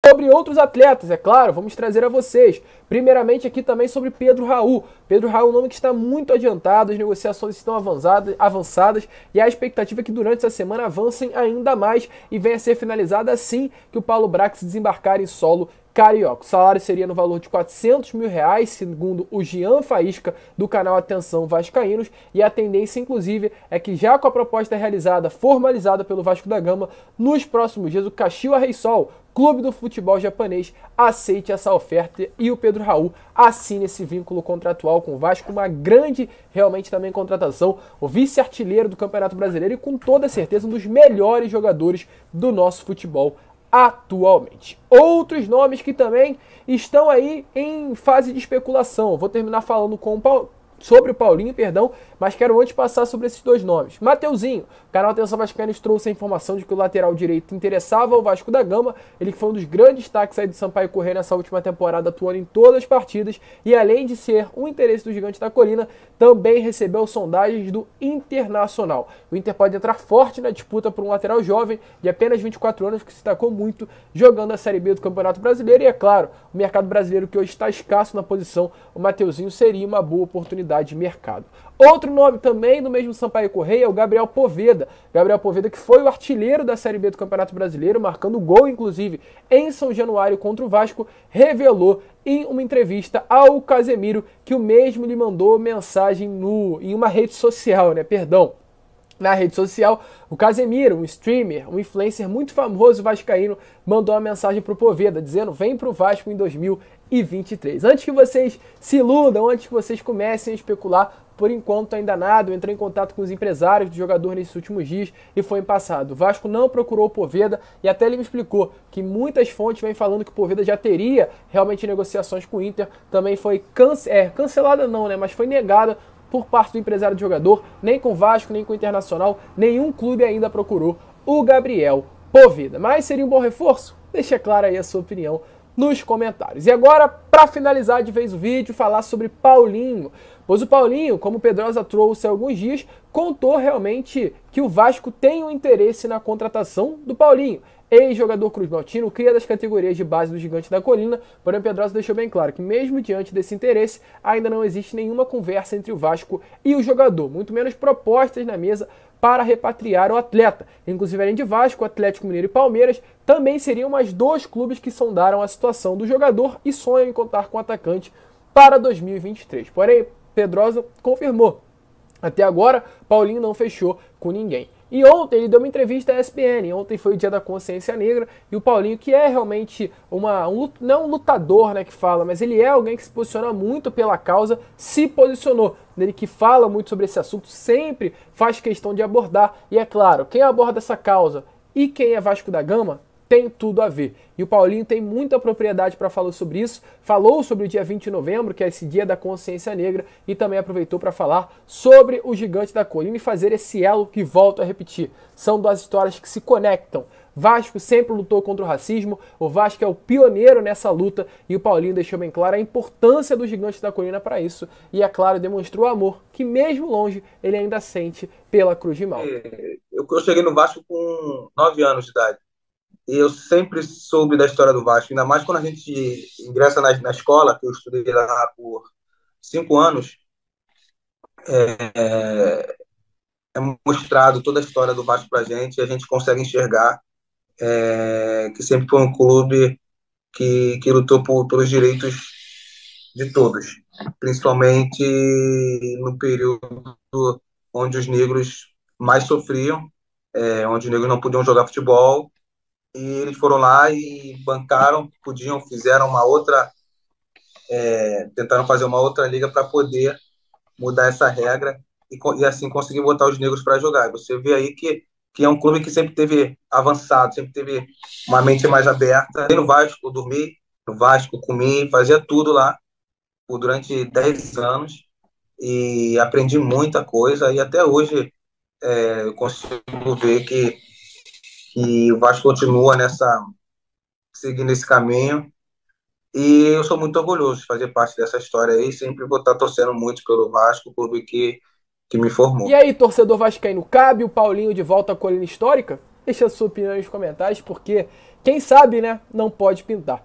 sobre outros atletas, é claro, vamos trazer a vocês. Primeiramente aqui também sobre Pedro Raul. Pedro Raul é um nome que está muito adiantado, as negociações estão avançadas e a expectativa é que durante essa semana avancem ainda mais e venha a ser finalizada assim que o Paulo Brax desembarcar em solo carioca. O salário seria no valor de R$400 mil, segundo o Jean Faísca, do canal Atenção Vascaínos, e a tendência, inclusive, é que já com a proposta realizada, formalizada pelo Vasco da Gama, nos próximos dias o Kashiwa Reysol, clube do futebol japonês, aceite essa oferta e o Pedro Raul assine esse vínculo contratual com o Vasco, uma grande, realmente também contratação, o vice-artilheiro do Campeonato Brasileiro e com toda certeza um dos melhores jogadores do nosso futebol atualmente. Outros nomes que também estão aí em fase de especulação. Vou terminar falando sobre o Paulinho, mas quero antes passar sobre esses dois nomes. Mateuzinho, o canal Atenção Vascaínos trouxe a informação de que o lateral direito interessava ao Vasco da Gama, ele que foi um dos grandes destaques aí do Sampaio Corrêa nessa última temporada, atuando em todas as partidas, e além de ser um interesse do Gigante da Colina, também recebeu sondagens do Internacional. O Inter pode entrar forte na disputa por um lateral jovem, de apenas 24 anos, que se destacou muito jogando a Série B do Campeonato Brasileiro, e é claro, o mercado brasileiro que hoje está escasso na posição, o Mateuzinho seria uma boa oportunidade de mercado. Outro nome também do mesmo Sampaio Corrêa é o Gabriel Poveda. Gabriel Poveda, que foi o artilheiro da Série B do Campeonato Brasileiro, marcando gol, inclusive, em São Januário contra o Vasco, revelou em uma entrevista ao Casemiro que o mesmo lhe mandou mensagem em uma rede social, Na rede social, o Casemiro, um streamer, um influencer muito famoso vascaíno, mandou uma mensagem pro Poveda, dizendo: vem pro Vasco em 2023. Antes que vocês se iludam, antes que vocês comecem a especular, por enquanto ainda nada, eu entrei em contato com os empresários do jogador nesses últimos dias e foi em passado. O Vasco não procurou o Poveda e até ele me explicou que muitas fontes vêm falando que o Poveda já teria realmente negociações com o Inter, também foi cancelada não, mas foi negada por parte do empresário do jogador, nem com o Vasco, nem com o Internacional, nenhum clube ainda procurou o Gabriel Poveda. Mas seria um bom reforço? Deixa clara aí a sua opinião nos comentários. E agora, para finalizar de vez o vídeo, falar sobre Paulinho. Pois o Paulinho, como o Pedrosa trouxe há alguns dias, contou realmente que o Vasco tem um interesse na contratação do Paulinho. Ex-jogador cruzmaltino, cria das categorias de base do Gigante da Colina, porém o Pedrosa deixou bem claro que mesmo diante desse interesse, ainda não existe nenhuma conversa entre o Vasco e o jogador, muito menos propostas na mesa para repatriar o atleta. Inclusive, além de Vasco, Atlético Mineiro e Palmeiras, também seriam mais dois clubes que sondaram a situação do jogador e sonham em contar com o atacante para 2023. Porém, Pedrosa confirmou. Até agora, Paulinho não fechou com ninguém. E ontem ele deu uma entrevista à ESPN, ontem foi o dia da consciência negra, e o Paulinho, que é realmente não um lutador, que fala, mas ele é alguém que se posiciona muito pela causa, se posicionou. Ele que fala muito sobre esse assunto, sempre faz questão de abordar, e é claro, quem aborda essa causa e quem é Vasco da Gama, tem tudo a ver. E o Paulinho tem muita propriedade para falar sobre isso, falou sobre o dia 20 de novembro, que é esse dia da consciência negra, e também aproveitou para falar sobre o Gigante da Colina e fazer esse elo que, volto a repetir, são duas histórias que se conectam. Vasco sempre lutou contra o racismo, o Vasco é o pioneiro nessa luta, e o Paulinho deixou bem claro a importância do Gigante da Colina para isso, e é claro, demonstrou o amor que mesmo longe ele ainda sente pela Cruz de Malta. Eu cheguei no Vasco com 9 anos de idade. E eu sempre soube da história do Vasco, ainda mais quando a gente ingressa na escola, que eu estudei lá por 5 anos, é, é mostrado toda a história do Vasco pra gente, e a gente consegue enxergar que sempre foi um clube que lutou pelos direitos de todos, principalmente no período onde os negros mais sofriam, onde os negros não podiam jogar futebol, e eles foram lá e bancaram, fizeram uma outra, tentaram fazer uma outra liga para poder mudar essa regra e assim conseguir botar os negros para jogar. Você vê aí que é um clube que sempre teve avançado, sempre teve uma mente mais aberta. No Vasco, eu dormi no Vasco, comi, fazia tudo lá durante 10 anos e aprendi muita coisa, e até hoje eu consigo ver que o Vasco continua seguindo esse caminho, e eu sou muito orgulhoso de fazer parte dessa história aí, sempre vou estar torcendo muito pelo Vasco, o clube que me E formou. aí, torcedor vascaíno, cabe o Paulinho de volta à colina histórica? Deixa a sua opinião nos comentários, porque quem sabe, né, não pode pintar.